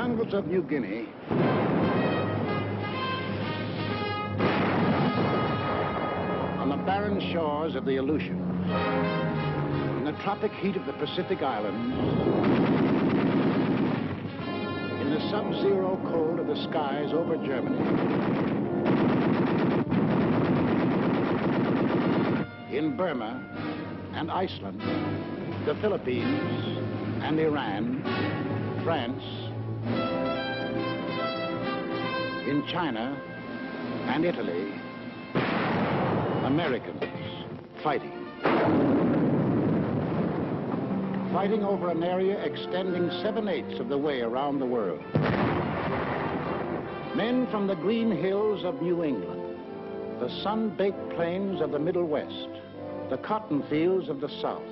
jungles of New Guinea, on the barren shores of the Aleutians, in the tropic heat of the Pacific Islands, in the sub-zero cold of the skies over Germany, in Burma and Iceland, the Philippines and Iran, France, in China and Italy, Americans fighting. Fighting over an area extending 7/8 of the way around the world. Men from the green hills of New England, the sun-baked plains of the Middle West, the cotton fields of the South,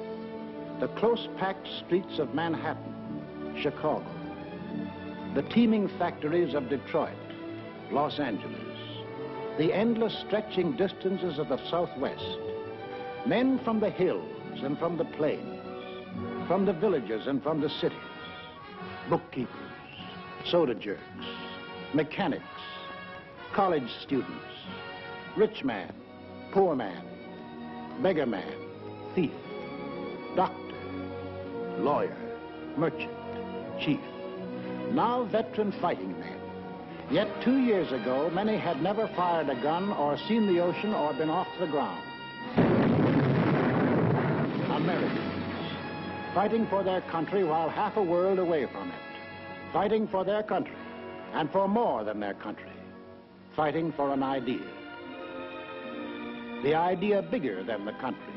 the close-packed streets of Manhattan, Chicago, the teeming factories of Detroit, Los Angeles, the endless stretching distances of the Southwest, men from the hills and from the plains, from the villages and from the cities, bookkeepers, soda jerks, mechanics, college students, rich man, poor man, beggar man, thief, doctor, lawyer, merchant, chief, now veteran fighting men. Yet 2 years ago, many had never fired a gun or seen the ocean or been off the ground. Americans, fighting for their country while half a world away from it. Fighting for their country, and for more than their country. Fighting for an idea. The idea bigger than the country.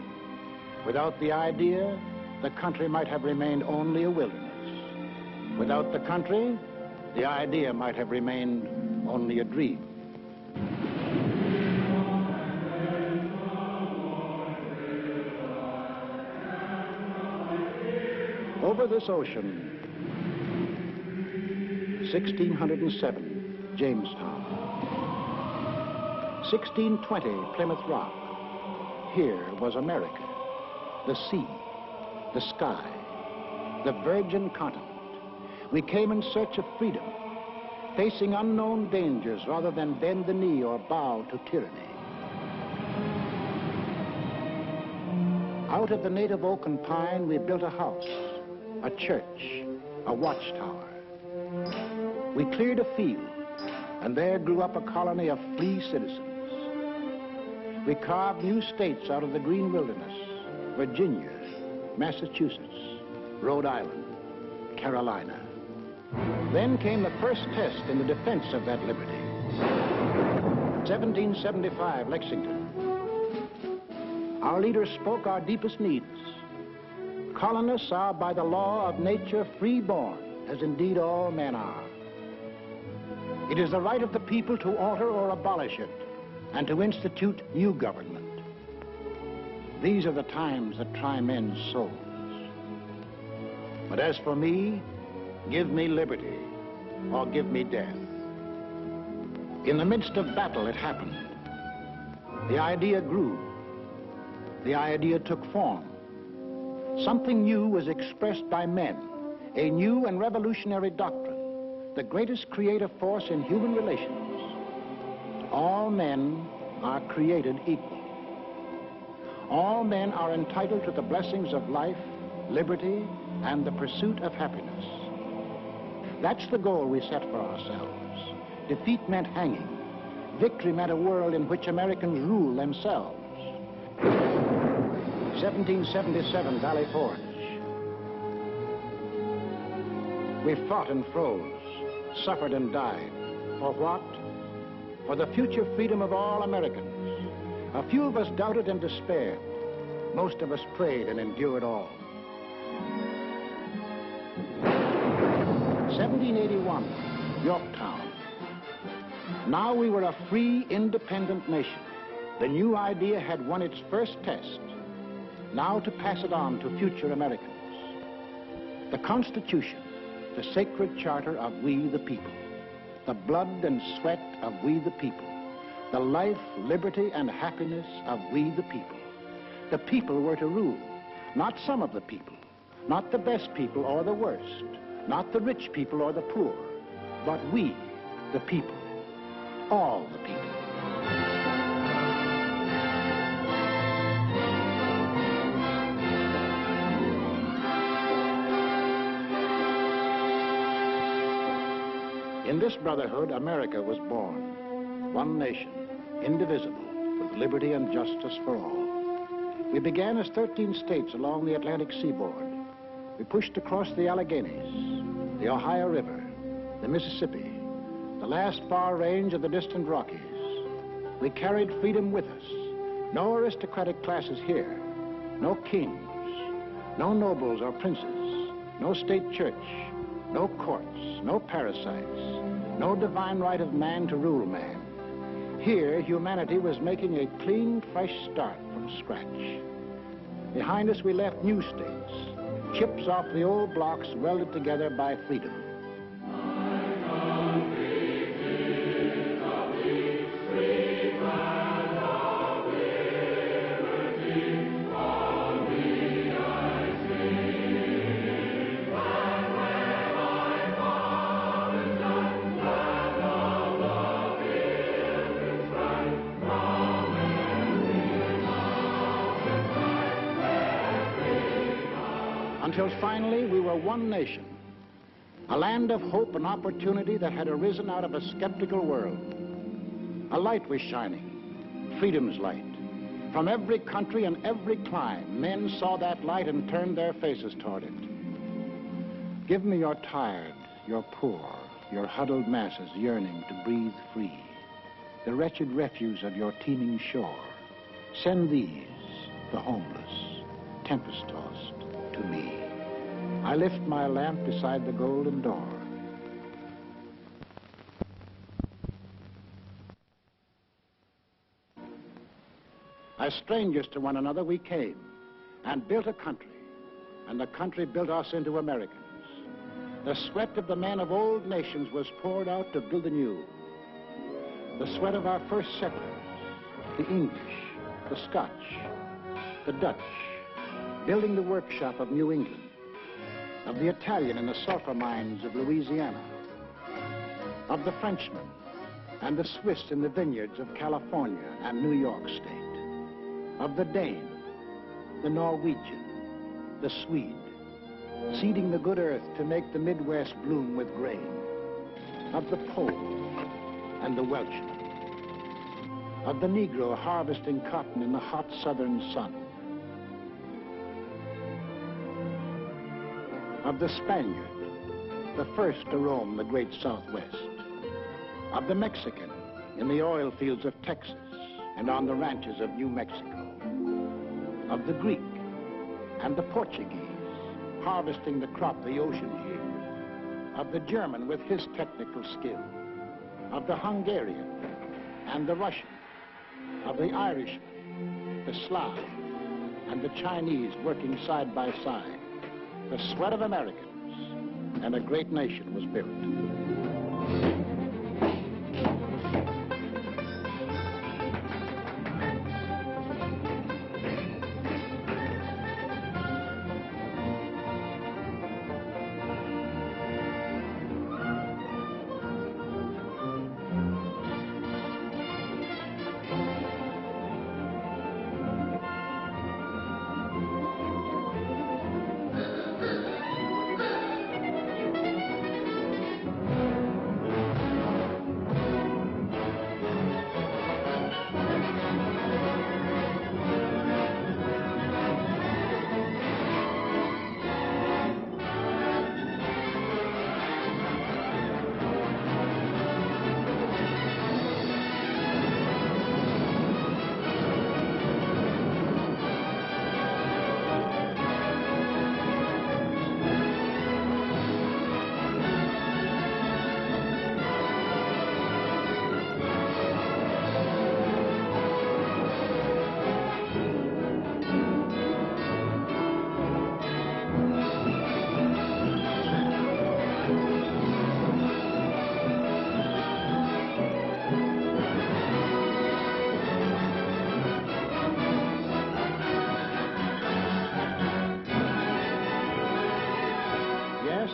Without the idea, the country might have remained only a wilderness. Without the country, the idea might have remained only a dream. Over this ocean, 1607, Jamestown. 1620, Plymouth Rock. Here was America, the sea, the sky, the virgin continent. We came in search of freedom, facing unknown dangers rather than bend the knee or bow to tyranny. Out of the native oak and pine, we built a house, a church, a watchtower. We cleared a field, and there grew up a colony of free citizens. We carved new states out of the green wilderness: Virginia, Massachusetts, Rhode Island, Carolina. Then came the first test in the defense of that liberty. 1775, Lexington. Our leaders spoke our deepest needs. Colonists are by the law of nature free-born, as indeed all men are. It is the right of the people to alter or abolish it, and to institute new government. These are the times that try men's souls. But as for me, give me liberty, or give me death. In the midst of battle, it happened. The idea grew. The idea took form. Something new was expressed by men, a new and revolutionary doctrine, the greatest creative force in human relations. All men are created equal. All men are entitled to the blessings of life, liberty, and the pursuit of happiness. That's the goal we set for ourselves. Defeat meant hanging. Victory meant a world in which Americans rule themselves. 1777, Valley Forge. We fought and froze, suffered and died. For what? For the future freedom of all Americans. A few of us doubted and despaired. Most of us prayed and endured all. 1781, Yorktown. Now we were a free, independent nation. The new idea had won its first test. Now to pass it on to future Americans. The Constitution, the sacred charter of we the people. The blood and sweat of we the people. The life, liberty, and happiness of we the people. The people were to rule, not some of the people, not the best people or the worst, not the rich people or the poor, but we, the people, all the people. In this brotherhood, America was born. One nation, indivisible, with liberty and justice for all. We began as 13 states along the Atlantic seaboard. We pushed across the Alleghenies, the Ohio River, the Mississippi, the last far range of the distant Rockies. We carried freedom with us. No aristocratic classes here, no kings, no nobles or princes, no state church, no courts, no parasites, no divine right of man to rule man. Here, humanity was making a clean, fresh start from scratch. Behind us, we left new states, chips off the old blocks welded together by freedom. Until finally we were one nation, a land of hope and opportunity that had arisen out of a skeptical world. A light was shining, freedom's light. From every country and every clime, men saw that light and turned their faces toward it. Give me your tired, your poor, your huddled masses yearning to breathe free, the wretched refuse of your teeming shore. Send these, the homeless, tempest-tossed, to me. I lift my lamp beside the golden door. As strangers to one another, we came and built a country, and the country built us into Americans. The sweat of the men of old nations was poured out to build anew. The sweat of our first settlers, the English, the Scotch, the Dutch, building the workshop of New England, of the Italian in the sulfur mines of Louisiana, of the Frenchman and the Swiss in the vineyards of California and New York State, of the Dane, the Norwegian, the Swede, seeding the good earth to make the Midwest bloom with grain, of the Pole and the Welshman, of the Negro harvesting cotton in the hot southern sun, of the Spaniard, the first to roam the great Southwest, of the Mexican in the oil fields of Texas and on the ranches of New Mexico, of the Greek and the Portuguese harvesting the crop the oceans yield, of the German with his technical skill, of the Hungarian and the Russian, of the Irishman, the Slav, and the Chinese working side by side. The sweat of Americans, and a great nation was built.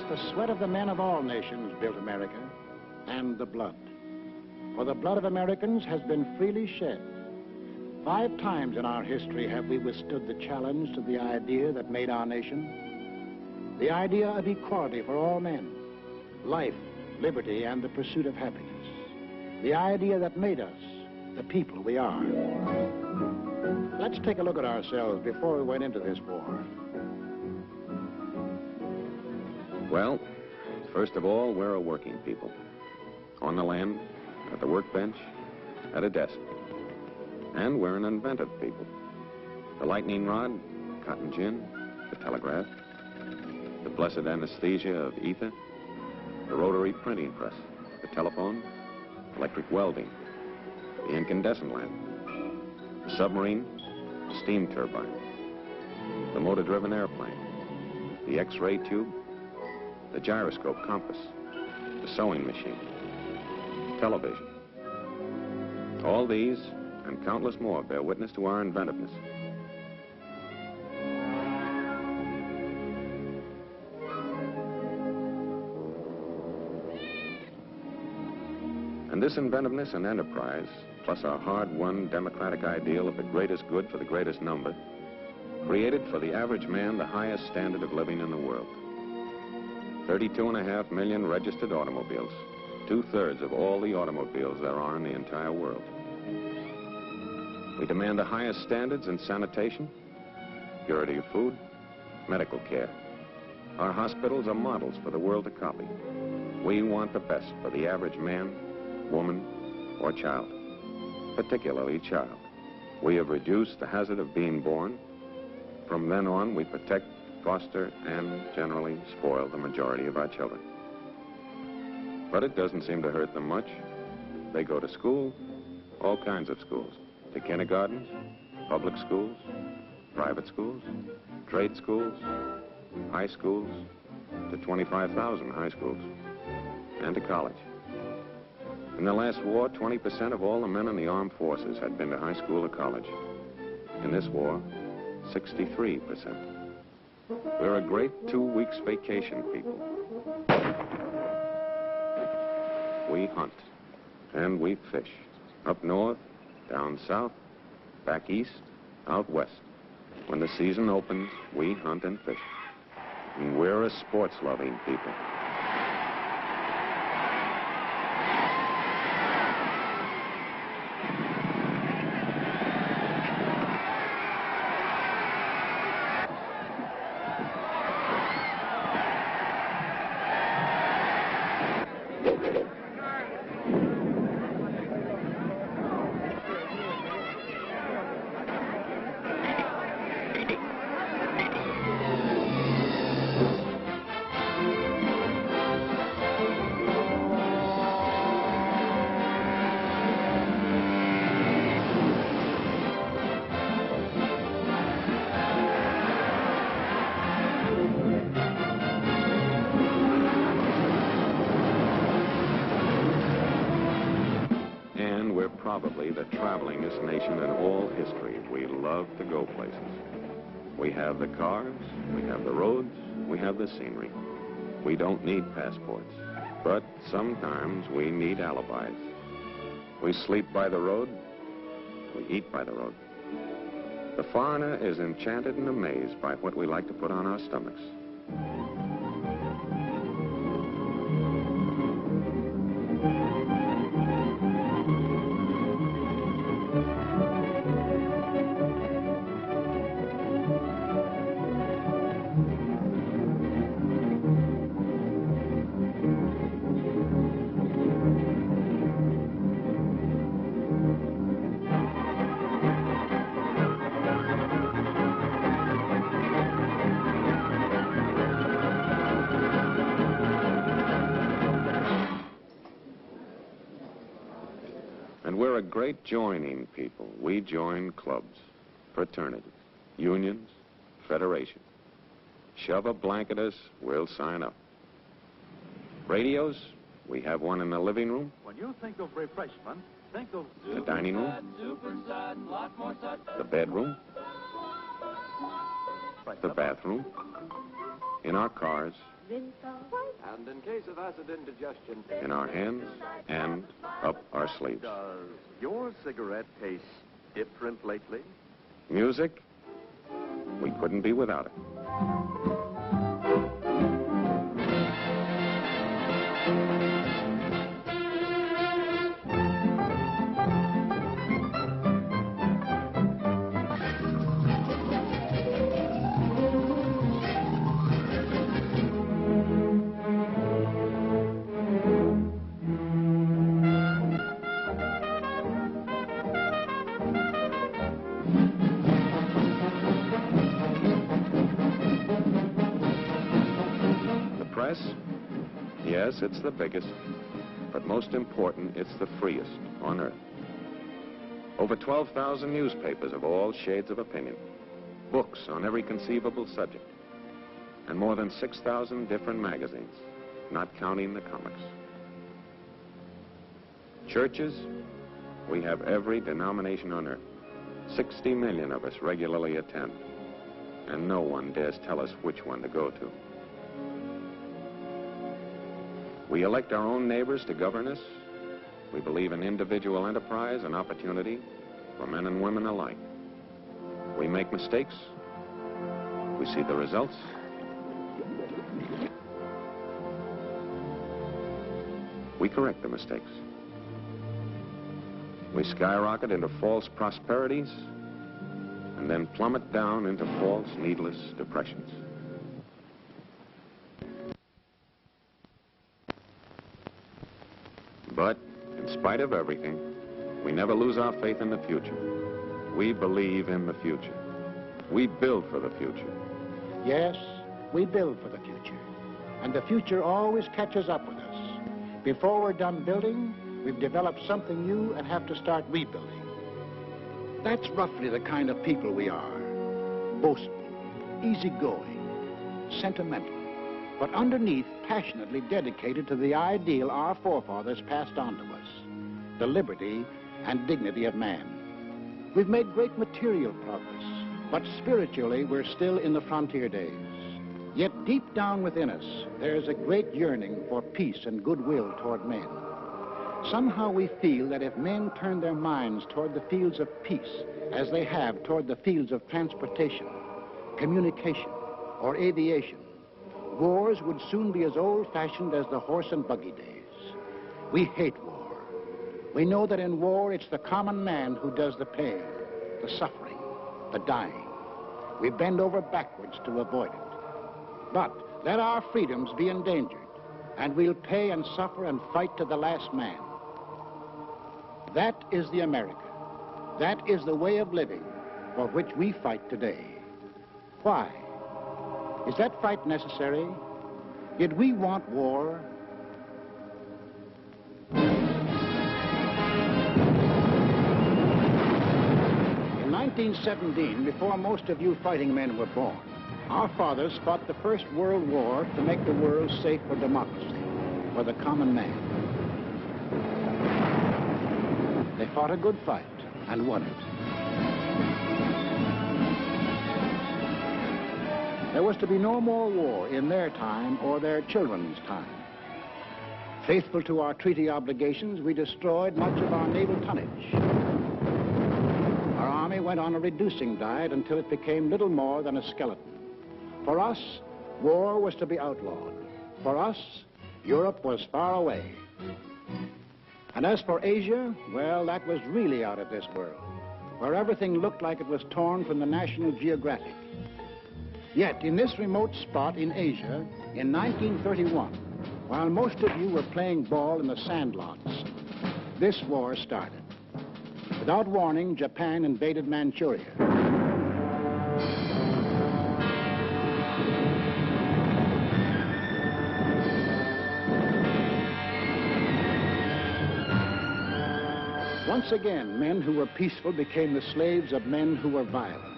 The sweat of the men of all nations built America. and the blood. For the blood of Americans has been freely shed. 5 times in our history have we withstood the challenge to the idea that made our nation, the idea of equality for all men, life, liberty, and the pursuit of happiness, the idea that made us the people we are. Let's take a look at ourselves before we went into this war. Well, first of all, we're a working people. On the land, at the workbench, at a desk. And we're an inventive people. The lightning rod, cotton gin, the telegraph, the blessed anesthesia of ether, the rotary printing press, the telephone, electric welding, the incandescent lamp, the submarine, the steam turbine, the motor-driven airplane, the X-ray tube, the gyroscope compass, the sewing machine, television. All these and countless more bear witness to our inventiveness. And this inventiveness and enterprise, plus our hard-won democratic ideal of the greatest good for the greatest number, created for the average man the highest standard of living in the world. 32.5 million registered automobiles, 2/3 of all the automobiles there are in the entire world. We demand the highest standards in sanitation, purity of food, medical care. Our hospitals are models for the world to copy. We want the best for the average man, woman, or child, particularly child. We have reduced the hazard of being born. From then on, we protect, foster, and generally spoil the majority of our children. But it doesn't seem to hurt them much. They go to school, all kinds of schools, to kindergartens, public schools, private schools, trade schools, high schools, to 25,000 high schools, and to college. In the last war, 20% of all the men in the armed forces had been to high school or college. In this war, 63%. We're a great 2 weeks vacation people. We hunt, and we fish. Up north, down south, back east, out west. When the season opens, we hunt and fish. And we're a sports-loving people. Probably the travelingest nation in all history. We love to go places. We have the cars, we have the roads, we have the scenery. We don't need passports, but sometimes we need alibis. We sleep by the road, we eat by the road. The foreigner is enchanted and amazed by what we like to put on our stomachs. We're a great joining people. We join clubs, fraternities, unions, federations. Shove a blanket us, we'll sign up. Radios, we have one in the living room. When you think of refreshment, think of the dining room, the bedroom, the bathroom, in our cars, And in case of acid indigestion, in our hands and up our sleeves. does your cigarette taste different lately? Music, we couldn't be without it. Yes, it's the biggest, but most important, it's the freest on earth. Over 12,000 newspapers of all shades of opinion, books on every conceivable subject, and more than 6,000 different magazines, not counting the comics. Churches, we have every denomination on earth. 60 million of us regularly attend, and no one dares tell us which one to go to. We elect our own neighbors to govern us. We believe in individual enterprise and opportunity for men and women alike. We make mistakes. We see the results. We correct the mistakes. We skyrocket into false prosperities and then plummet down into false, needless depressions. But, in spite of everything, we never lose our faith in the future. We believe in the future. We build for the future. Yes, we build for the future. And the future always catches up with us. Before we're done building, we've developed something new and have to start rebuilding. That's roughly the kind of people we are. Boastful, easygoing, sentimental, but underneath, passionately dedicated to the ideal our forefathers passed on to us, the liberty and dignity of man. We've made great material progress, but spiritually, we're still in the frontier days. Yet deep down within us, there's a great yearning for peace and goodwill toward men. Somehow we feel that if men turn their minds toward the fields of peace, as they have toward the fields of transportation, communication, or aviation, wars would soon be as old-fashioned as the horse and buggy days. We hate war. We know that in war, it's the common man who does the pain, the suffering, the dying. We bend over backwards to avoid it. But let our freedoms be endangered, and we'll pay and suffer and fight to the last man. That is the America. That is the way of living for which we fight today. Why? Is that fight necessary? Did we want war? In 1917, before most of you fighting men were born, our fathers fought the First World War to make the world safe for democracy, for the common man. They fought a good fight and won it. There was to be no more war in their time or their children's time. Faithful to our treaty obligations, we destroyed much of our naval tonnage. Our army went on a reducing diet until it became little more than a skeleton. For us, war was to be outlawed. For us, Europe was far away. And as for Asia, well, that was really out of this world, where everything looked like it was torn from the National Geographic. Yet, in this remote spot in Asia, in 1931, while most of you were playing ball in the sandlots, this war started. Without warning, Japan invaded Manchuria. Once again, men who were peaceful became the slaves of men who were violent.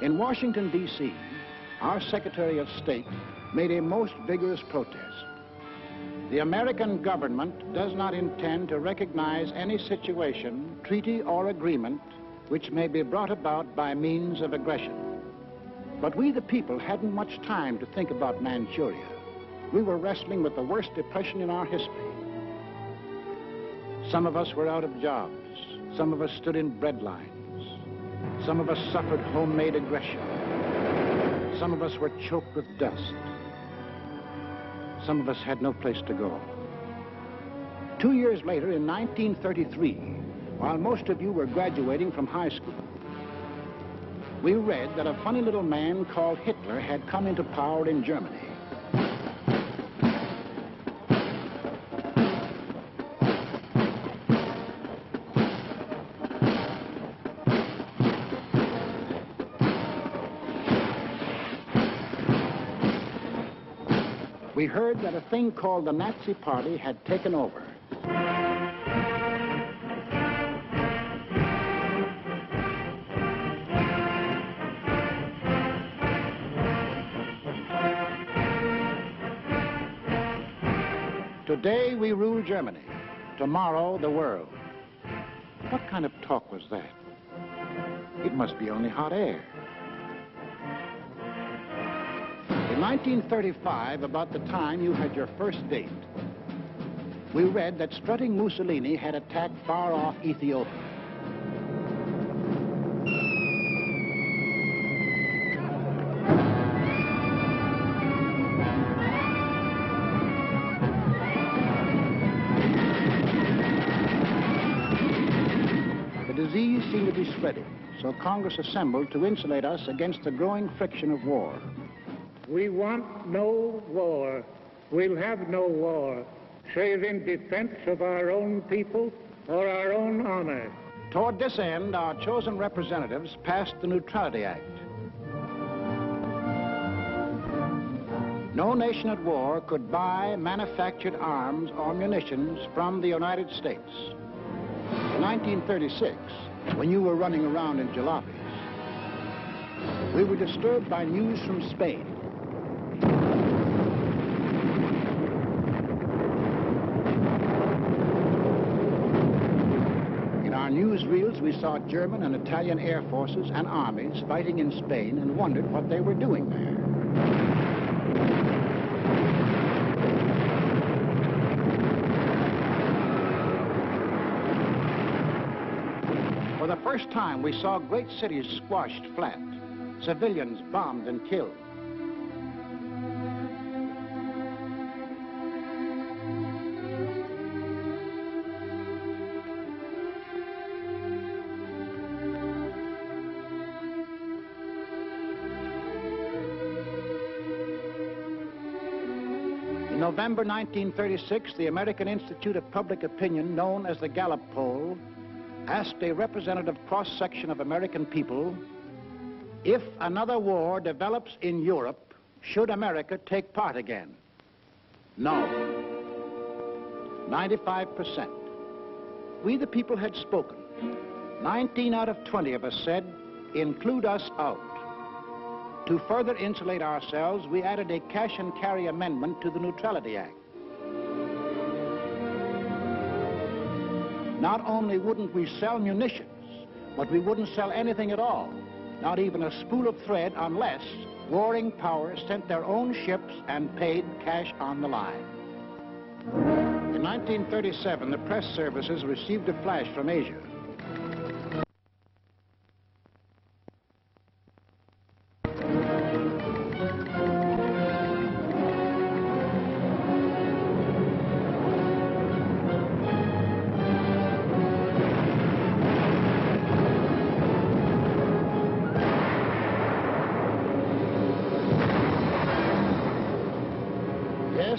In Washington, D.C., our Secretary of State made a most vigorous protest. The American government does not intend to recognize any situation, treaty or agreement, which may be brought about by means of aggression. But we, the people, hadn't much time to think about Manchuria. We were wrestling with the worst depression in our history. Some of us were out of jobs. Some of us stood in bread lines. Some of us suffered homemade aggression. Some of us were choked with dust. Some of us had no place to go. 2 years later, in 1933, while most of you were graduating from high school, we read that a funny little man called Hitler had come into power in Germany. We heard that a thing called the Nazi Party had taken over. Today we rule Germany, tomorrow the world. What kind of talk was that? It must be only hot air. In 1935, about the time you had your first date, we read that strutting Mussolini had attacked far-off Ethiopia. The disease seemed to be spreading, so Congress assembled to insulate us against the growing friction of war. We want no war. We'll have no war, save in defense of our own people or our own honor. Toward this end, our chosen representatives passed the Neutrality Act. No nation at war could buy manufactured arms or munitions from the United States. In 1936, when you were running around in jalopies, we were disturbed by news from Spain. In our newsreels, we saw German and Italian air forces and armies fighting in Spain and wondered what they were doing there. For the first time, we saw great cities squashed flat, civilians bombed and killed. In November 1936, the American Institute of Public Opinion, known as the Gallup Poll, asked a representative cross-section of American people, if another war develops in Europe, should America take part again? No. 95%. We the people had spoken. 19 out of 20 of us said, include us out. To further insulate ourselves, we added a cash and carry amendment to the Neutrality Act. Not only wouldn't we sell munitions, but we wouldn't sell anything at all, not even a spool of thread, unless warring powers sent their own ships and paid cash on the line. In 1937, the press services received a flash from Asia.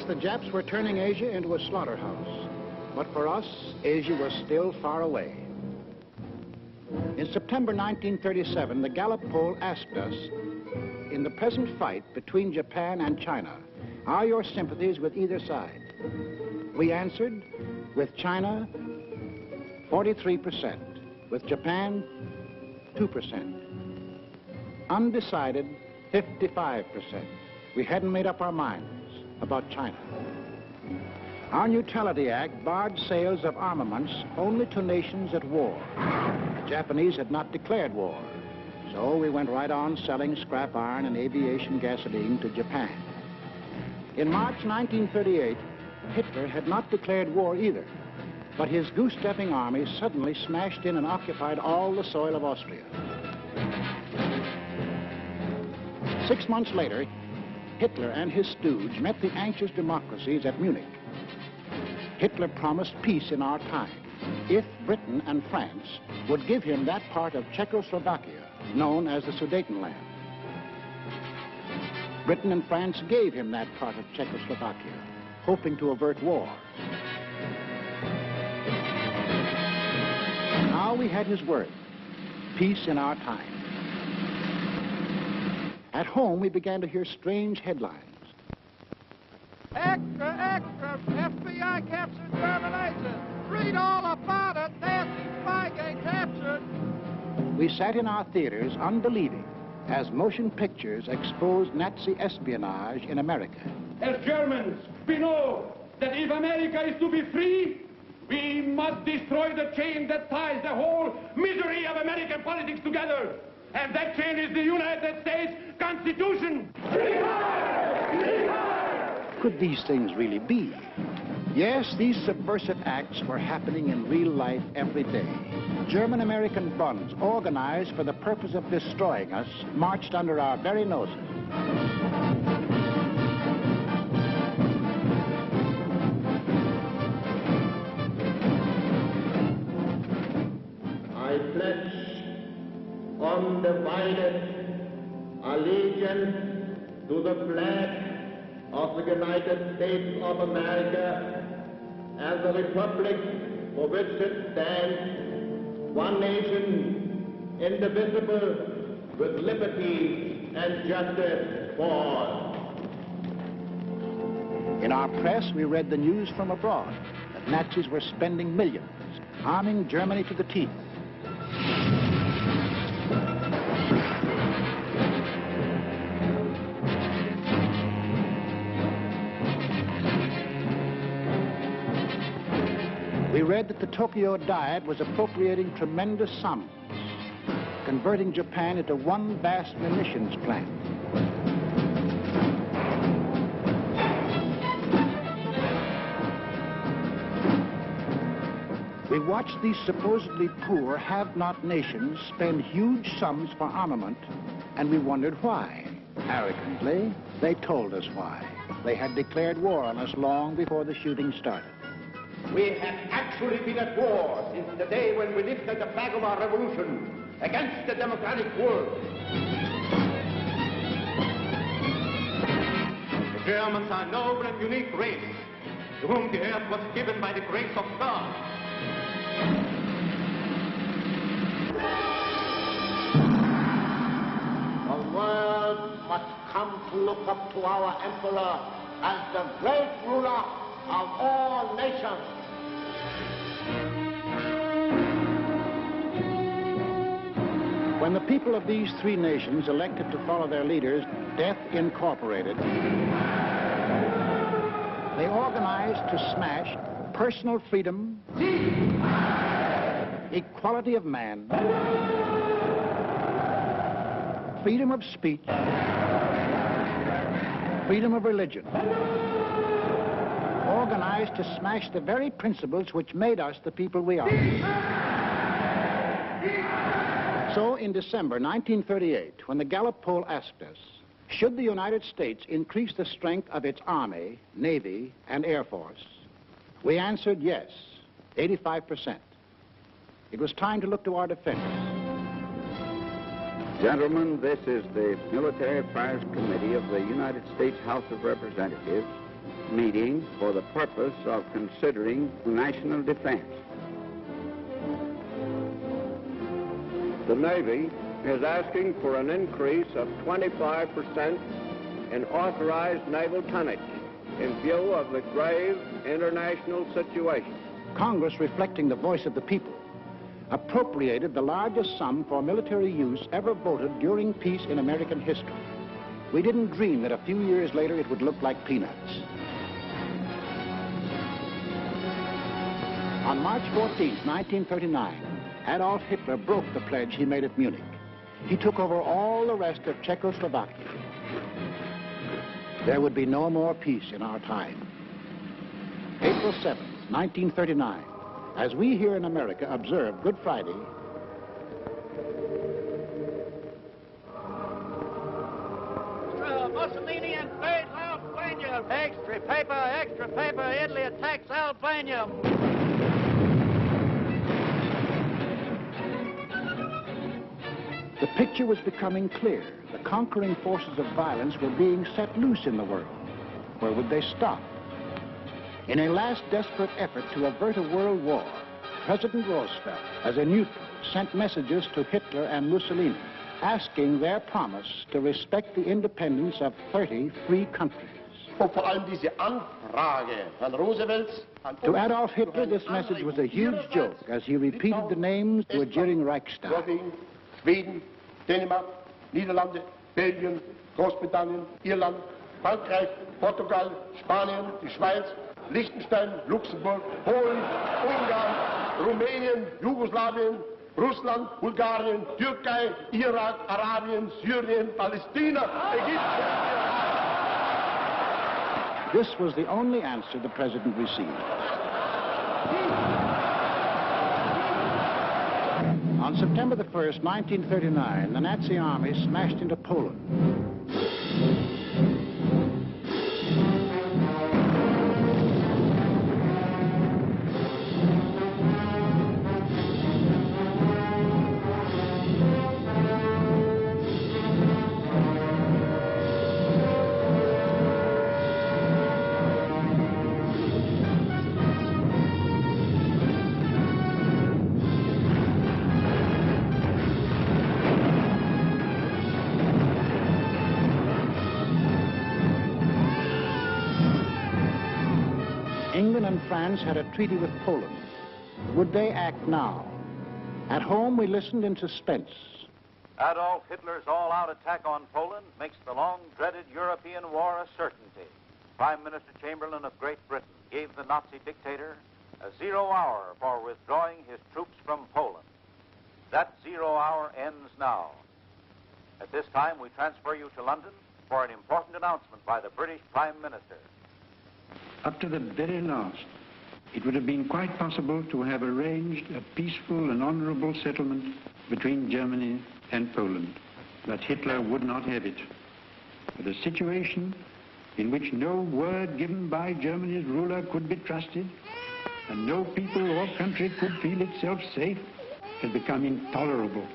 The Japs were turning Asia into a slaughterhouse. But for us, Asia was still far away. In September 1937, the Gallup poll asked us, in the present fight between Japan and China, are your sympathies with either side? We answered, with China, 43%. With Japan, 2%. Undecided, 55%. We hadn't made up our minds about China. Our Neutrality Act barred sales of armaments only to nations at war. The Japanese had not declared war, So we went right on selling scrap iron and aviation gasoline to Japan. In March 1938, Hitler had not declared war either, but his goose-stepping army suddenly smashed in and occupied all the soil of Austria. 6 months later, Hitler and his stooge met the anxious democracies at Munich. Hitler promised peace in our time if Britain and France would give him that part of Czechoslovakia known as the Sudetenland. Britain and France gave him that part of Czechoslovakia, hoping to avert war. Now we had his word, peace in our time. At home, we began to hear strange headlines. Extra, extra, FBI captured German agent. Read all about it, Nazi Spygate captured. We sat in our theaters unbelieving as motion pictures exposed Nazi espionage in America. As Germans, we know that if America is to be free, we must destroy the chain that ties the whole misery of American politics together. And that chain is the United States Constitution. Could these things really be? Yes, these subversive acts were happening in real life every day. German-American bonds, organized for the purpose of destroying us, marched under our very noses. I pledge undivided allegiance to the flag of the United States of America and the republic for which it stands, one nation, indivisible, with liberty and justice for all. In our press, we read the news from abroad that Nazis were spending millions, arming Germany to the teeth. We read that the Tokyo Diet was appropriating tremendous sums, converting Japan into one vast munitions plant. We watched these supposedly poor, have-not nations spend huge sums for armament, and we wondered why. Arrogantly, they told us why. They had declared war on us long before the shooting started. We have actually been at war since the day when we lifted the flag of our revolution against the democratic world. The Germans are a noble and unique race, to whom the earth was given by the grace of God. The world must come to look up to our emperor as the great ruler of all nations. When the people of these three nations elected to follow their leaders, Death Incorporated, they organized to smash personal freedom, equality of man, freedom of speech, freedom of religion, organized to smash the very principles which made us the people we are. So in December 1938, when the Gallup poll asked us, should the United States increase the strength of its Army, Navy, and Air Force, we answered yes, 85%. It was time to look to our defense. Gentlemen, this is the Military Affairs Committee of the United States House of Representatives meeting for the purpose of considering national defense. The Navy is asking for an increase of 25% in authorized naval tonnage in view of the grave international situation. Congress, reflecting the voice of the people, appropriated the largest sum for military use ever voted during peace in American history. We didn't dream that a few years later it would look like peanuts. On March 14, 1939, Adolf Hitler broke the pledge he made at Munich. he took over all the rest of Czechoslovakia. There would be no more peace in our time. April 7th, 1939, as we here in America observe Good Friday, Mussolini invades Albania. Extra paper, Italy attacks Albania. the picture was becoming clear. The conquering forces of violence were being set loose in the world. Where would they stop? In a last desperate effort to avert a world war, President Roosevelt, as a neutral, sent messages to Hitler and Mussolini, asking their promise to respect the independence of 30 free countries. To Adolf Hitler, this message was a huge joke as he repeated the names to a jeering Reichstag. Sweden, Denmark, Nederlanden, Belgien, Großbritannien, Irland, Frankreich, Portugal, Spanien, die Schweiz, Liechtenstein, Luxemburg, Polen, Ungarn, Rumänien, Jugoslawien, Russland, Bulgarien, Türkei, Irak, Arabien, Syrien, Palästina, Ägypten. This was the only answer the president received. On September the 1st, 1939, the Nazi army smashed into Poland. England and France had a treaty with Poland. Would they act now? At home, we listened in suspense. Adolf Hitler's all-out attack on Poland makes the long-dreaded European war a certainty. Prime Minister Chamberlain of Great Britain gave the Nazi dictator a 0 hour for withdrawing his troops from Poland. That 0 hour ends now. At this time, we transfer you to London for an important announcement by the British Prime Minister. Up to the very last, it would have been quite possible to have arranged a peaceful and honorable settlement between Germany and Poland. But Hitler would not have it. But a situation in which no word given by Germany's ruler could be trusted, and no people or country could feel itself safe, had become intolerable.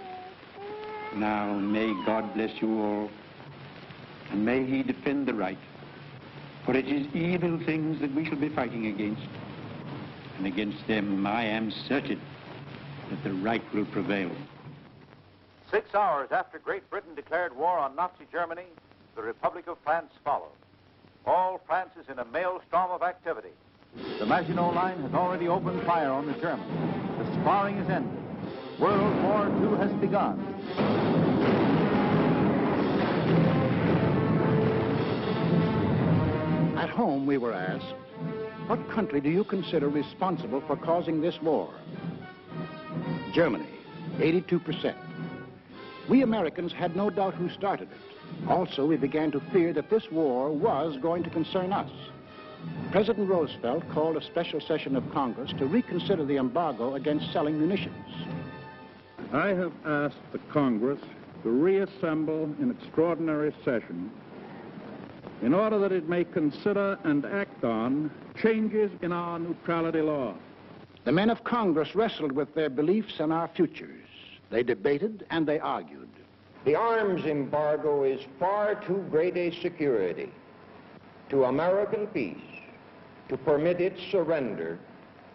Now, may God bless you all, and may He defend the right. For it is evil things that we shall be fighting against. And against them I am certain that the right will prevail. 6 hours after Great Britain declared war on Nazi Germany, the Republic of France followed. All France is in a maelstrom of activity. The Maginot Line has already opened fire on the Germans. The sparring is ended. World War II has begun. At home, we were asked, what country do you consider responsible for causing this war? Germany, 82%. We Americans had no doubt who started it. Also, we began to fear that this war was going to concern us. President Roosevelt called a special session of Congress to reconsider the embargo against selling munitions. I have asked the Congress to reassemble in extraordinary session in order that it may consider and act on changes in our neutrality law. The men of Congress wrestled with their beliefs and our futures. They debated and they argued. The arms embargo is far too great a security to American peace to permit its surrender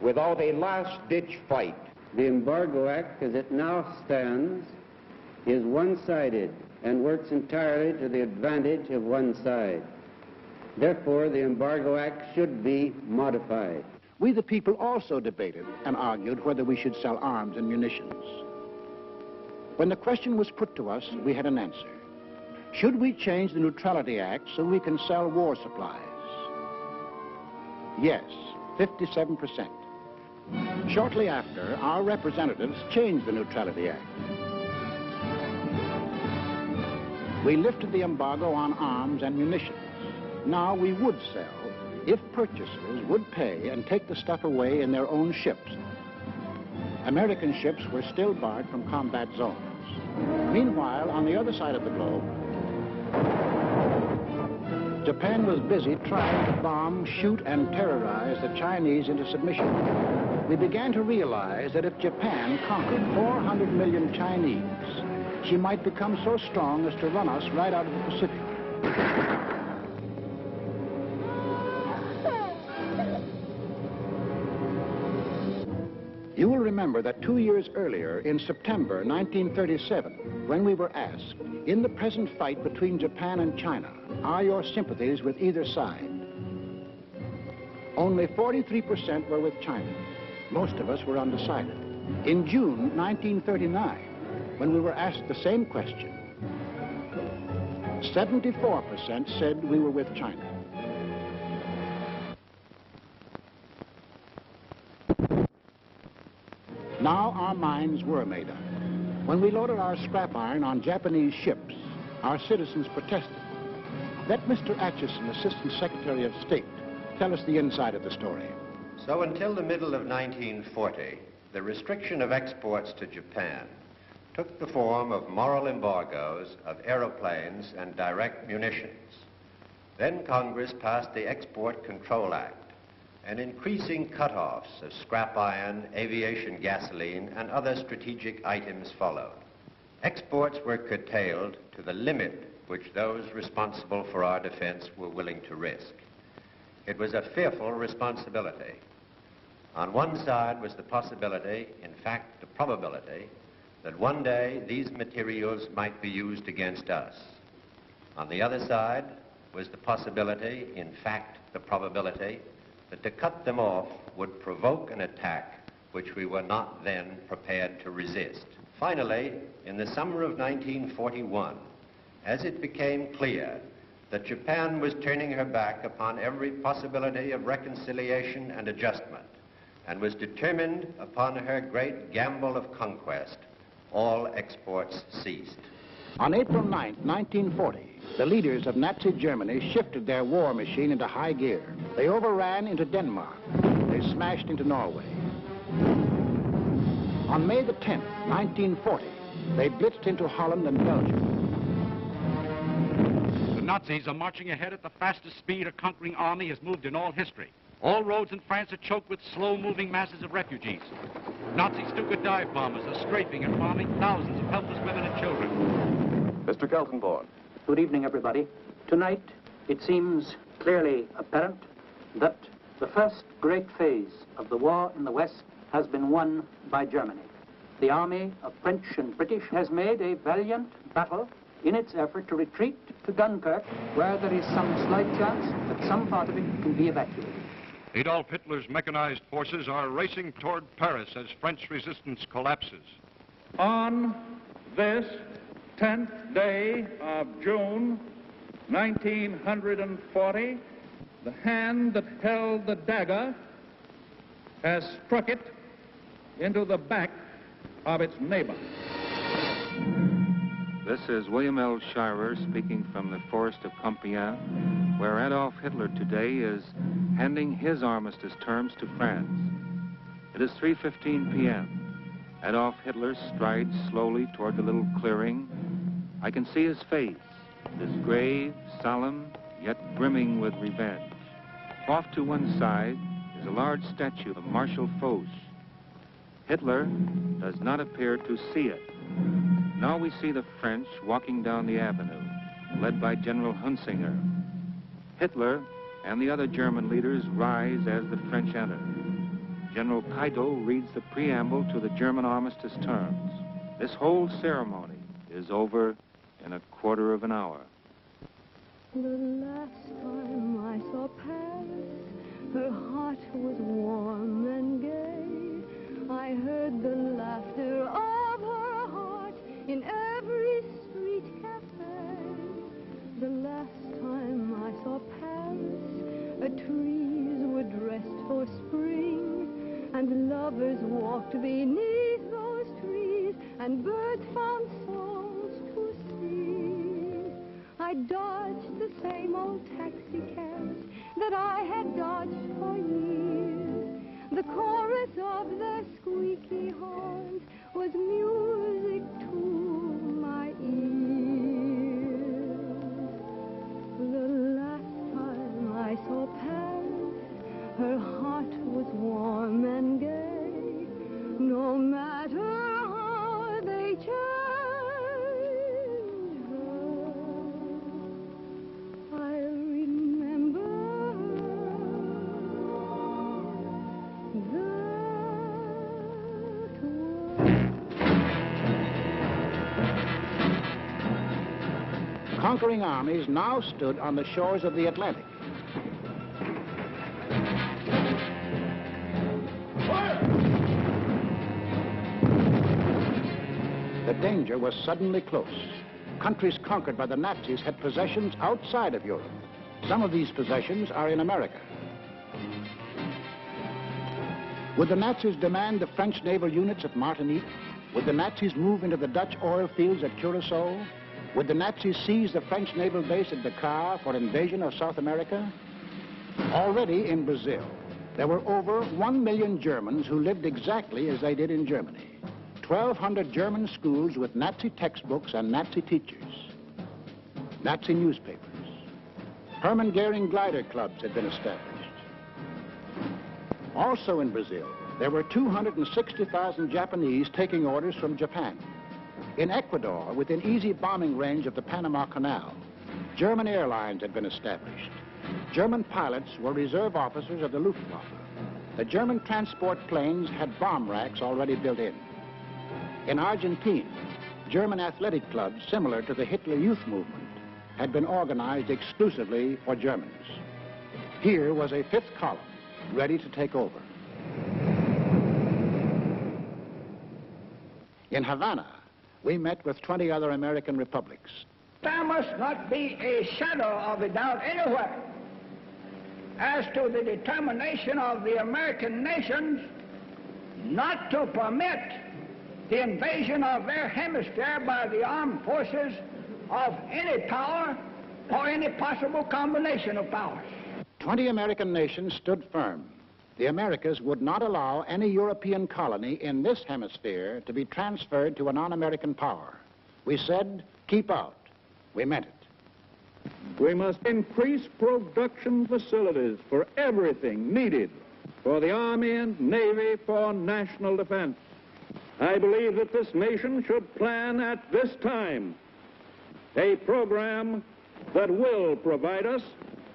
without a last-ditch fight. The Embargo Act, as it now stands, is one-sided and works entirely to the advantage of one side. Therefore, the Embargo Act should be modified. We, the people, also debated and argued whether we should sell arms and munitions. When the question was put to us, we had an answer. Should we change the Neutrality Act so we can sell war supplies? Yes, 57%. Shortly after, our representatives changed the Neutrality Act. We lifted the embargo on arms and munitions. Now we would sell if purchasers would pay and take the stuff away in their own ships. American ships were still barred from combat zones. Meanwhile, on the other side of the globe, Japan was busy trying to bomb, shoot, and terrorize the Chinese into submission. We began to realize that if Japan conquered 400 million Chinese, she might become so strong as to run us right out of the Pacific. You will remember that 2 years earlier, in September 1937, when we were asked, in the present fight between Japan and China, are your sympathies with either side? Only 43% were with China. Most of us were undecided. In June 1939, when we were asked the same question, 74% said we were with China. Now our minds were made up. When we loaded our scrap iron on Japanese ships, our citizens protested. Let Mr. Atchison, Assistant Secretary of State, tell us the inside of the story. So until the middle of 1940, the restriction of exports to Japan took the form of moral embargoes of aeroplanes and direct munitions. Then Congress passed the Export Control Act, and increasing cutoffs of scrap iron, aviation gasoline, and other strategic items followed. Exports were curtailed to the limit which those responsible for our defense were willing to risk. It was a fearful responsibility. On one side was the possibility, in fact the probability, that one day these materials might be used against us. On the other side was the possibility, in fact the probability, that to cut them off would provoke an attack which we were not then prepared to resist. Finally, in the summer of 1941, as it became clear that Japan was turning her back upon every possibility of reconciliation and adjustment, and was determined upon her great gamble of conquest, all exports ceased. On April 9, 1940, the leaders of Nazi Germany shifted their war machine into high gear. They overran into Denmark. They smashed into Norway. On May the 10th, 1940, they blitzed into Holland and Belgium. The Nazis are marching ahead at the fastest speed a conquering army has moved in all history. All roads in France are choked with slow-moving masses of refugees. Nazi Stuka dive bombers are strafing and bombing thousands of helpless women and children. Mr. Keltenborn. Good evening, everybody. Tonight, it seems clearly apparent that the first great phase of the war in the West has been won by Germany. The army of French and British has made a valiant battle in its effort to retreat to Dunkirk, where there is some slight chance that some part of it can be evacuated. Adolf Hitler's mechanized forces are racing toward Paris as French resistance collapses. On this 10th day of June, 1940, the hand that held the dagger has struck it into the back of its neighbor. This is William L. Shirer speaking from the forest of Compiègne, where Adolf Hitler today is handing his armistice terms to France. It is 3:15 p.m. Adolf Hitler strides slowly toward the little clearing. I can see his face. It is grave, solemn, yet brimming with revenge. Off to one side is a large statue of Marshal Foch. Hitler does not appear to see it. Now we see the French walking down the avenue, led by General Hunsinger. Hitler and the other German leaders rise as the French enter. General Keitel reads the preamble to the German armistice terms. This whole ceremony is over in a quarter of an hour. The last time I saw Paris, her heart was warm and gay. I heard the laughter of her heart in every street cafe. The last time I saw Paris, the trees were dressed for spring, and lovers walked beneath those trees, and birds found songs to sing. conquering armies now stood on the shores of the Atlantic. The danger was suddenly close. Countries conquered by the Nazis had possessions outside of Europe. Some of these possessions are in America. Would the Nazis demand the French naval units at Martinique? Would the Nazis move into the Dutch oil fields at Curacao? Would the Nazis seize the French naval base at Dakar for invasion of South America? Already in Brazil, there were over 1 million Germans who lived exactly as they did in Germany. 1,200 German schools with Nazi textbooks and Nazi teachers. Nazi newspapers. Hermann Goering glider clubs had been established. Also in Brazil, there were 260,000 Japanese taking orders from Japan. In Ecuador, within easy bombing range of the Panama Canal, German airlines had been established. German pilots were reserve officers of the Luftwaffe. The German transport planes had bomb racks already built in. In Argentina, German athletic clubs similar to the Hitler Youth Movement had been organized exclusively for Germans. Here was a fifth column ready to take over. In Havana, we met with 20 other American republics. There must not be a shadow of a doubt anywhere as to the determination of the American nations not to permit the invasion of their hemisphere by the armed forces of any power or any possible combination of powers. 20 American nations stood firm. The Americas would not allow any European colony in this hemisphere to be transferred to a non-American power. We said, keep out. We meant it. We must increase production facilities for everything needed for the Army and Navy for national defense. I believe that this nation should plan at this time a program that will provide us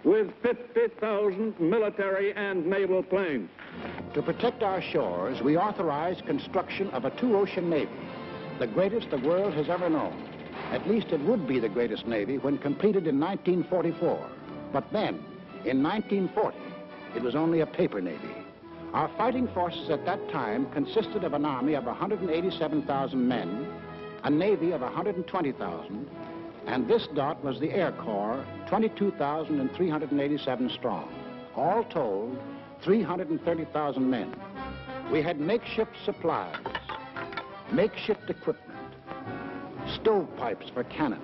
with 50,000 military and naval planes. To protect our shores, we authorized construction of a two-ocean navy, the greatest the world has ever known. At least it would be the greatest navy when completed in 1944. But then, in 1940, it was only a paper navy. Our fighting forces at that time consisted of an army of 187,000 men, a navy of 120,000, and this dot was the Air Corps, 22,387 strong. All told, 330,000 men. We had makeshift supplies, makeshift equipment, stovepipes for cannon,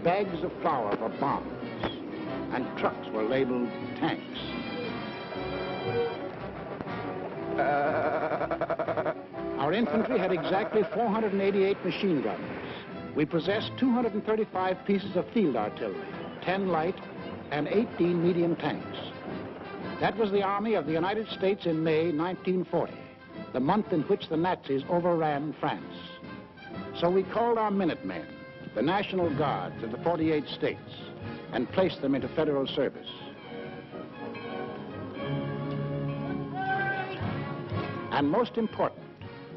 bags of flour for bombs, and trucks were labeled tanks. Our infantry had exactly 488 machine guns. We possessed 235 pieces of field artillery, 10 light and 18 medium tanks. That was the Army of the United States in May 1940, the month in which the Nazis overran France. So we called our Minutemen, the National Guards of the 48 states, and placed them into federal service. And most important,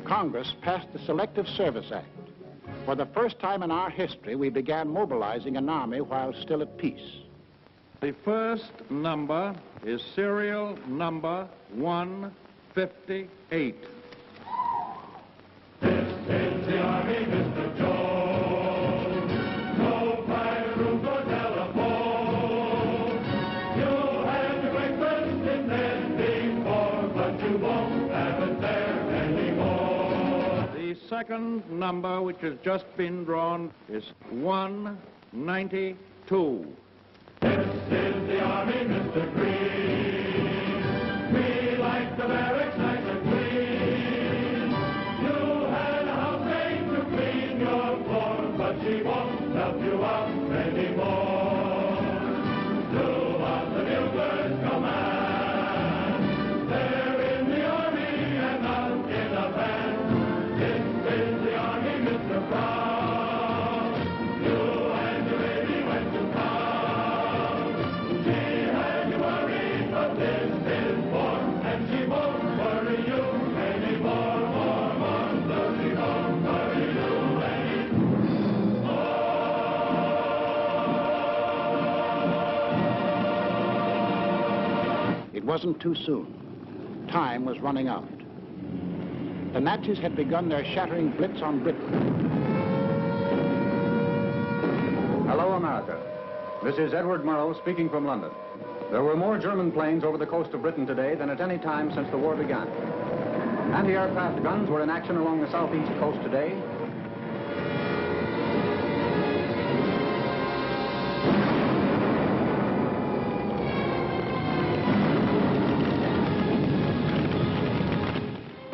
Congress passed the Selective Service Act. For the first time in our history, we began mobilizing an army while still at peace. The first number is serial number 158. This is the Army, Mr. Jones. No private room or telephone. You'll have the breakfast in there before, but you won't have it there anymore. The second number, which has just been drawn, is 192. This is the Army, Mr. Green. We like the barracks nice and clean. You had a housemaid to clean your floor, but she won't help you out anymore. Do what the buglers command. They're in the Army and not in a band. This is the Army, Mr. Brown. You and your baby went to town. She had you worried, but this is war, and she won't worry you anymore. More, so she won't worry you anymore. wasn't too soon. Time was running out. The Nazis had begun their shattering blitz on Britain. Hello, America. This is Edward Murrow speaking from London. There were more German planes over the coast of Britain today than at any time since the war began. Anti-aircraft guns were in action along the southeast coast today.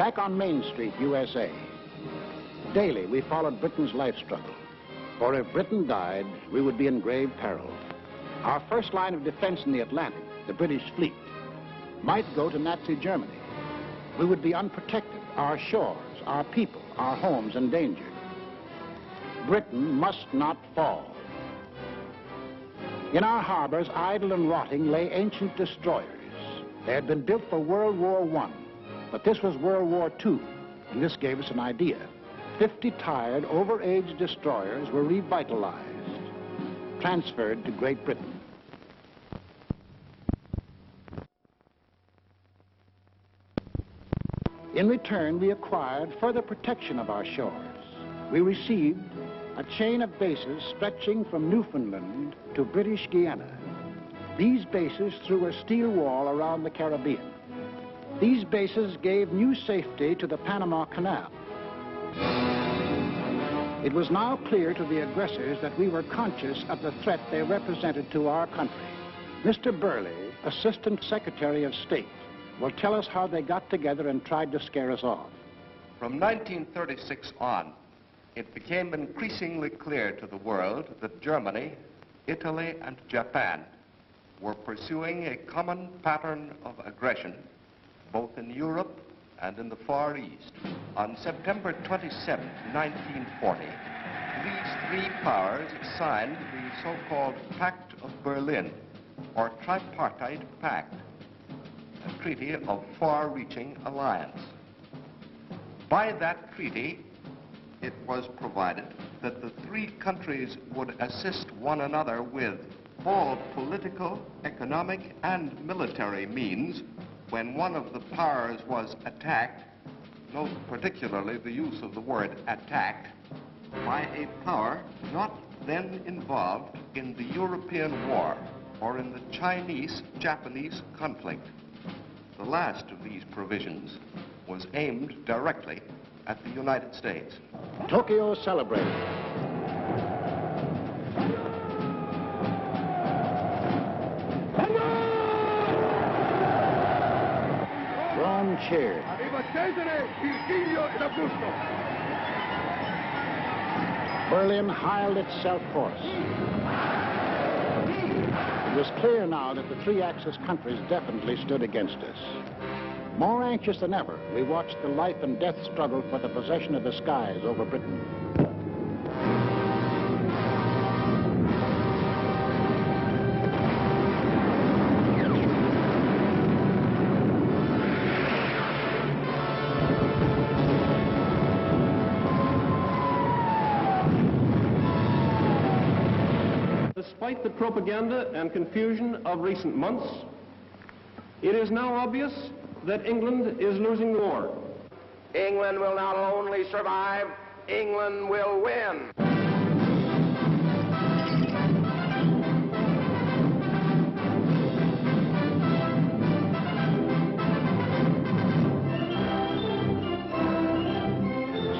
Back on Main Street, USA, daily we followed Britain's life struggle. For if Britain died, we would be in grave peril. Our first line of defense in the Atlantic, the British fleet, might go to Nazi Germany. We would be unprotected, our shores, our people, our homes endangered. Britain must not fall. In our harbors, idle and rotting, lay ancient destroyers. They had been built for World War I. But this was World War II, and this gave us an idea. 50 tired, over-aged destroyers were revitalized, transferred to Great Britain. In return, we acquired further protection of our shores. We received a chain of bases stretching from Newfoundland to British Guiana. These bases threw a steel wall around the Caribbean. These bases gave new safety to the Panama Canal. It was now clear to the aggressors that we were conscious of the threat they represented to our country. Mr. Burley, Assistant Secretary of State, will tell us how they got together and tried to scare us off. From 1936 on, it became increasingly clear to the world that Germany, Italy, and Japan were pursuing a common pattern of aggression both in Europe and in the Far East. On September 27, 1940, these three powers signed the so-called Pact of Berlin, or Tripartite Pact, a treaty of far-reaching alliance. By that treaty, it was provided that the three countries would assist one another with all political, economic, and military means when one of the powers was attacked, note particularly the use of the word attacked, by a power not then involved in the European War or in the Chinese-Japanese conflict. The last of these provisions was aimed directly at the United States. Tokyo celebrated. Rome cheered. Berlin hired itself forth. It was clear now that the three Axis countries definitely stood against us. More anxious than ever, we watched the life and death struggle for the possession of the skies over Britain. Despite the propaganda and confusion of recent months, it is now obvious that England is losing the war. England will not only survive, England will win.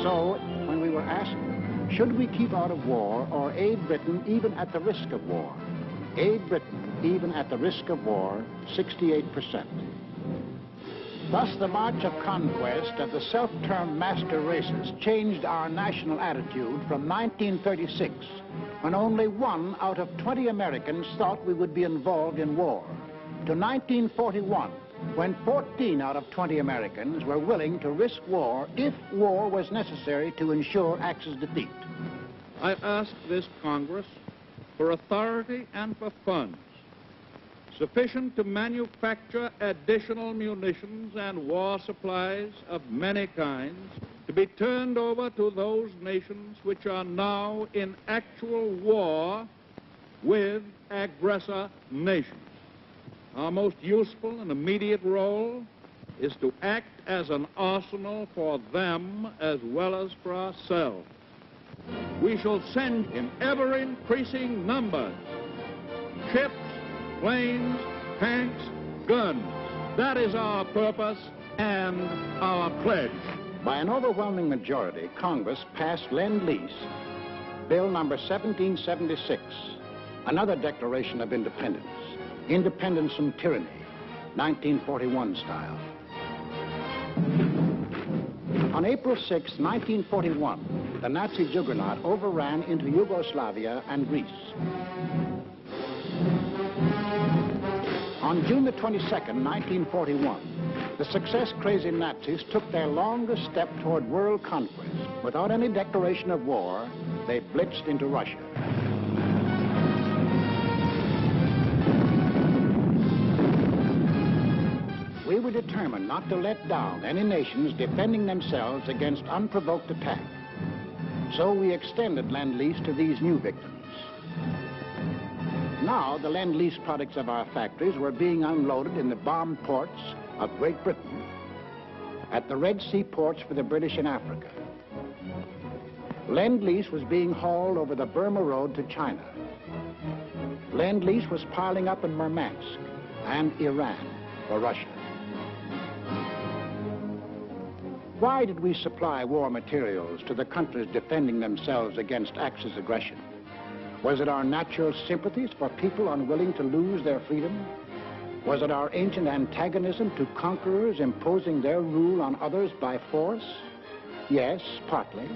So, when we were asked, should we keep out of war or aid Britain even at the risk of war? Aid Britain even at the risk of war, 68%. Thus, the march of conquest of the self-termed master races changed our national attitude from 1936, when only 1 out of 20 Americans thought we would be involved in war, to 1941, when 14 out of 20 Americans were willing to risk war if war was necessary to ensure Axis defeat. I ask this Congress for authority and for funds sufficient to manufacture additional munitions and war supplies of many kinds to be turned over to those nations which are now in actual war with aggressor nations. our most useful and immediate role is to act as an arsenal for them as well as for ourselves. We shall send in ever-increasing numbers ships, planes, tanks, guns. That is our purpose and our pledge. By an overwhelming majority, Congress passed Lend-Lease, Bill number 1776, another declaration of independence. Independence from tyranny, 1941 style. On April 6, 1941, the Nazi juggernaut overran into Yugoslavia and Greece. On June the 22nd, 1941, the success-crazy Nazis took their longest step toward world conquest. Without any declaration of war, they blitzed into Russia. We were determined not to let down any nations defending themselves against unprovoked attack. So we extended Lend-Lease to these new victims. Now, the Lend-Lease products of our factories were being unloaded in the bombed ports of Great Britain, at the Red Sea ports for the British in Africa. Lend-Lease was being hauled over the Burma Road to China. Lend-Lease was piling up in Murmansk and Iran for Russia. Why did we supply war materials to the countries defending themselves against Axis aggression? Was it our natural sympathies for people unwilling to lose their freedom? Was it our ancient antagonism to conquerors imposing their rule on others by force? Yes, partly.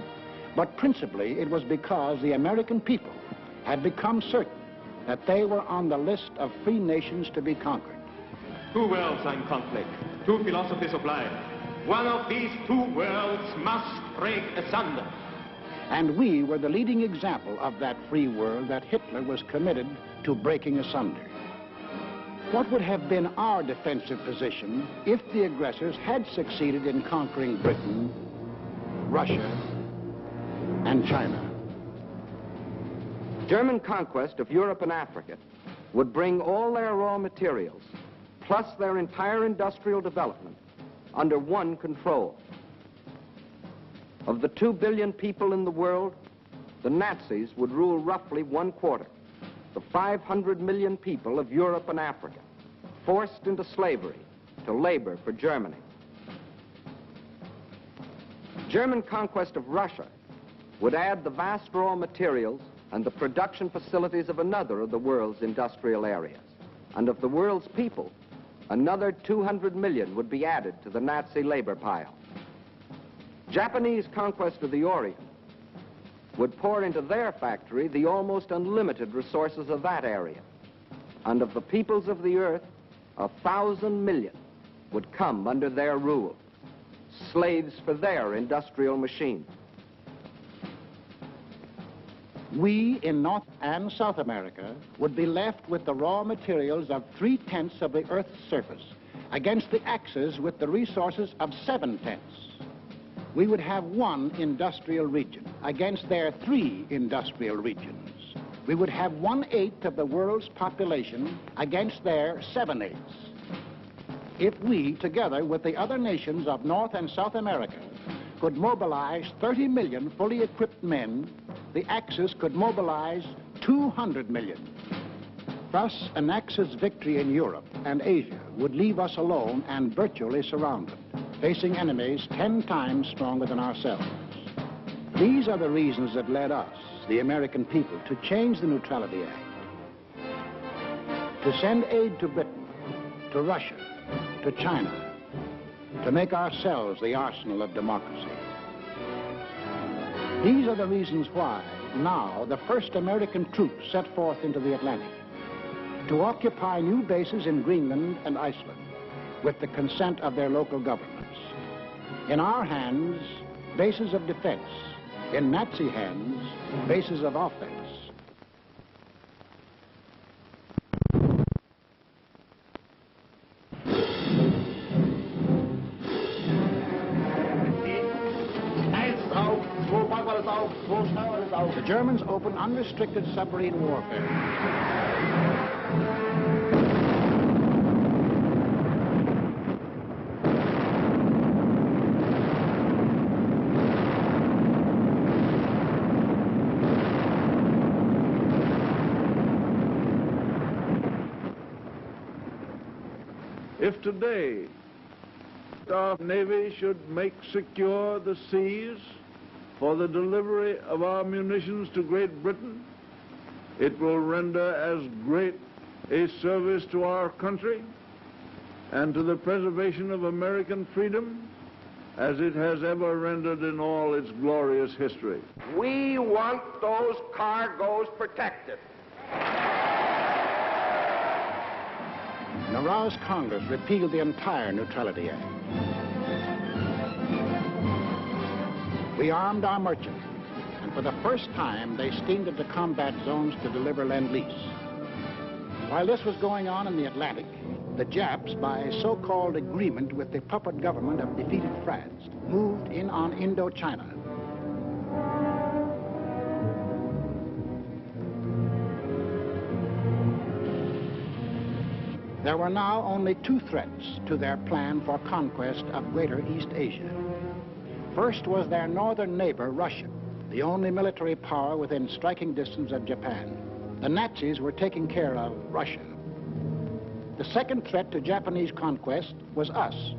But principally, it was because the American people had become certain that they were on the list of free nations to be conquered. Two worlds are in conflict, two philosophies of life. One of these two worlds must break asunder. And we were the leading example of that free world that Hitler was committed to breaking asunder. What would have been our defensive position if the aggressors had succeeded in conquering Britain, Russia, and China? German conquest of Europe and Africa would bring all their raw materials, plus their entire industrial development, under one control. Of the 2 billion people in the world, the Nazis would rule roughly 1/4, the 500 million people of Europe and Africa, forced into slavery to labor for Germany. German conquest of Russia would add the vast raw materials and the production facilities of another of the world's industrial areas. And of the world's people, another 200 million would be added to the Nazi labor pile. Japanese conquest of the Orient would pour into their factory the almost unlimited resources of that area. And of the peoples of the earth, 1,000 million would come under their rule, slaves for their industrial machine. We in North and South America would be left with the raw materials of 3/10 of the Earth's surface against the Axis with the resources of 7/10. We would have one industrial region against their 3 industrial regions. We would have 1/8 of the world's population against their 7/8. If we, together with the other nations of North and South America, could mobilize 30 million fully equipped men, the Axis could mobilize 200 million. Thus, an Axis victory in Europe and Asia would leave us alone and virtually surrounded, facing enemies 10 times stronger than ourselves. These are the reasons that led us, the American people, to change the Neutrality Act, to send aid to Britain, to Russia, to China, to make ourselves the arsenal of democracy. These are the reasons why now the first American troops set forth into the Atlantic to occupy new bases in Greenland and Iceland with the consent of their local governments. In our hands, bases of defense. In Nazi hands, bases of offense. The Germans opened unrestricted submarine warfare. If today our Navy should make secure the seas for the delivery of our munitions to Great Britain, it will render as great a service to our country and to the preservation of American freedom as it has ever rendered in all its glorious history. We want those cargoes protected. An aroused Congress repealed the entire Neutrality Act. We armed our merchants, and for the first time, they steamed into combat zones to deliver Lend-Lease. While this was going on in the Atlantic, the Japs, by a so-called agreement with the puppet government of defeated France, moved in on Indochina. There were now only two threats to their plan for conquest of Greater East Asia. First was their northern neighbor, Russia, the only military power within striking distance of Japan. The Nazis were taking care of Russia. The second threat to Japanese conquest was us.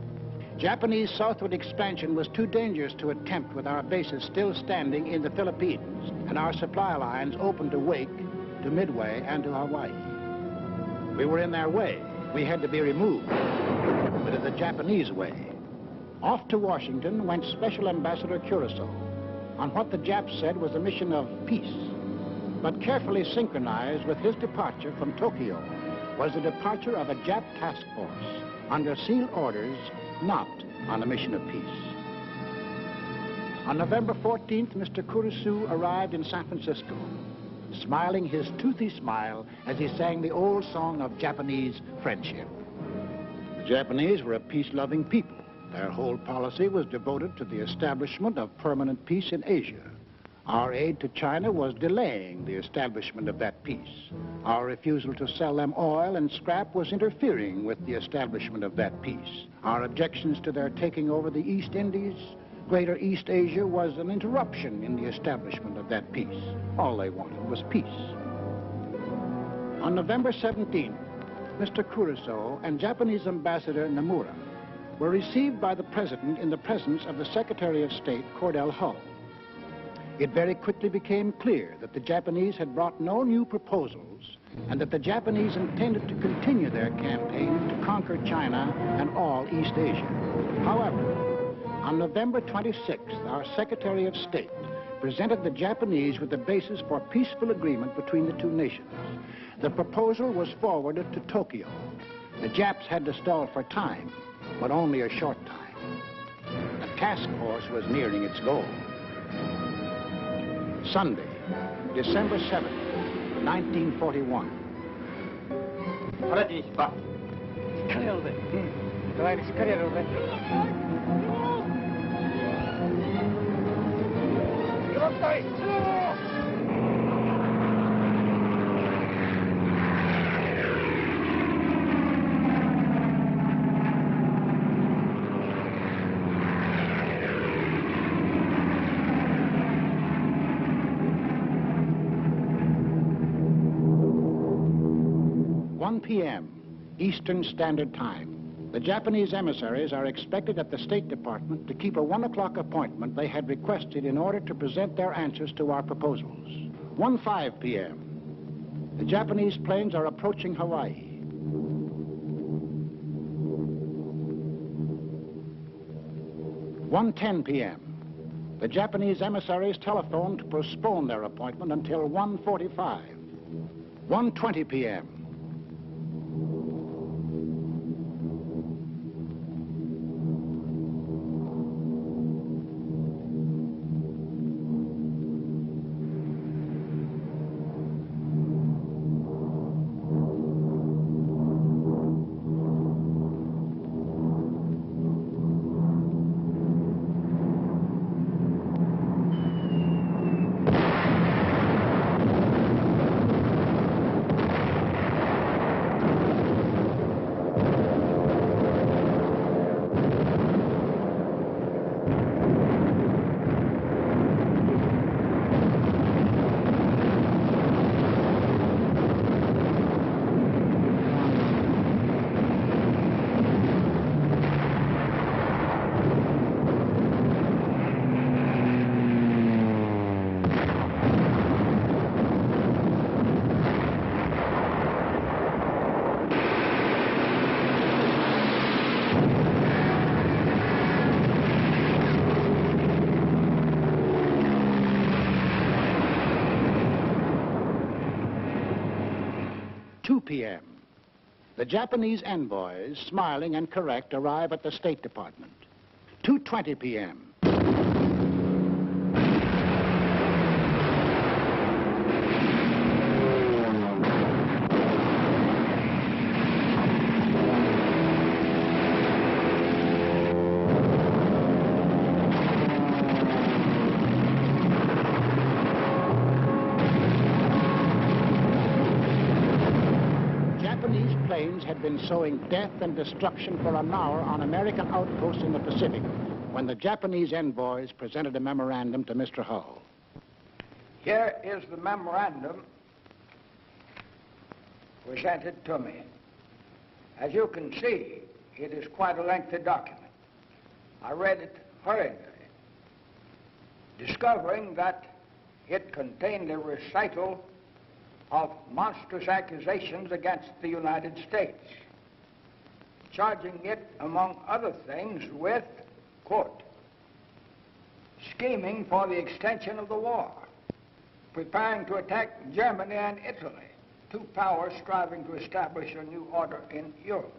Japanese southward expansion was too dangerous to attempt with our bases still standing in the Philippines and our supply lines open to Wake, to Midway, and to Hawaii. We were in their way. We had to be removed, but in the Japanese way. Off to Washington went Special Ambassador Kuroso on what the Japs said was a mission of peace, but carefully synchronized with his departure from Tokyo was the departure of a Jap task force under sealed orders, not on a mission of peace. On November 14th, Mr. Kuroso arrived in San Francisco, smiling his toothy smile as he sang the old song of Japanese friendship. The Japanese were a peace-loving people. Their whole policy was devoted to the establishment of permanent peace in Asia. Our aid to China was delaying the establishment of that peace. Our refusal to sell them oil and scrap was interfering with the establishment of that peace. Our objections to their taking over the East Indies, Greater East Asia, was an interruption in the establishment of that peace. All they wanted was peace. On November 17th, Mr. Kuroso and Japanese Ambassador Nomura were received by the President in the presence of the Secretary of State, Cordell Hull. It very quickly became clear that the Japanese had brought no new proposals and that the Japanese intended to continue their campaign to conquer China and all East Asia. However, on November 26th, our Secretary of State presented the Japanese with the basis for peaceful agreement between the two nations. The proposal was forwarded to Tokyo. The Japs had to stall for time, but only a short time. The task force was nearing its goal. Sunday, December 7th, 1941. p.m. Eastern Standard Time. The Japanese emissaries are expected at the State Department to keep a 1 o'clock appointment they had requested in order to present their answers to our proposals. 1:05 p.m. The Japanese planes are approaching Hawaii. 1:10 p.m. The Japanese emissaries telephoned to postpone their appointment until 1:45. 1:20 p.m. 2 p.m. The Japanese envoys, smiling and correct, arrive at the State Department. 2:20 p.m. Had been sowing death and destruction for an hour on American outposts in the Pacific when the Japanese envoys presented a memorandum to Mr. Hull. Here is the memorandum presented to me. As you can see, it is quite a lengthy document. I read it hurriedly, discovering that it contained a recital of monstrous accusations against the United States, charging it, among other things, with, quote, scheming for the extension of the war, preparing to attack Germany and Italy, two powers striving to establish a new order in Europe,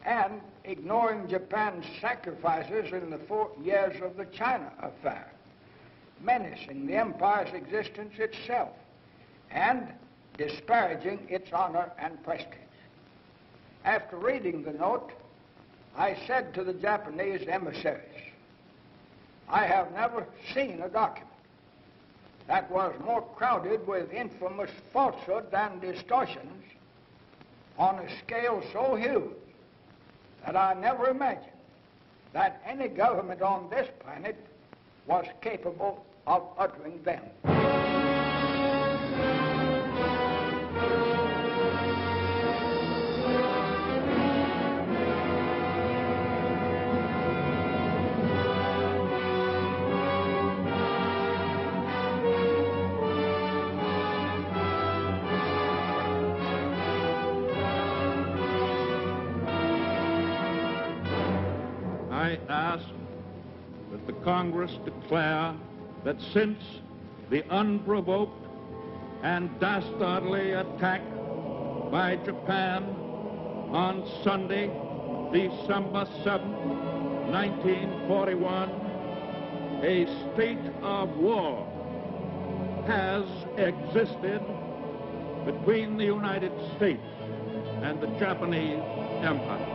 and ignoring Japan's sacrifices in the 4 years of the China affair, menacing the empire's existence itself, and disparaging its honor and prestige. After reading the note, I said to the Japanese emissaries, I have never seen a document that was more crowded with infamous falsehoods and distortions on a scale so huge that I never imagined that any government on this planet was capable of uttering them. I ask that the Congress declare that since the unprovoked and dastardly attack by Japan on Sunday, December 7, 1941, a state of war has existed between the United States and the Japanese Empire.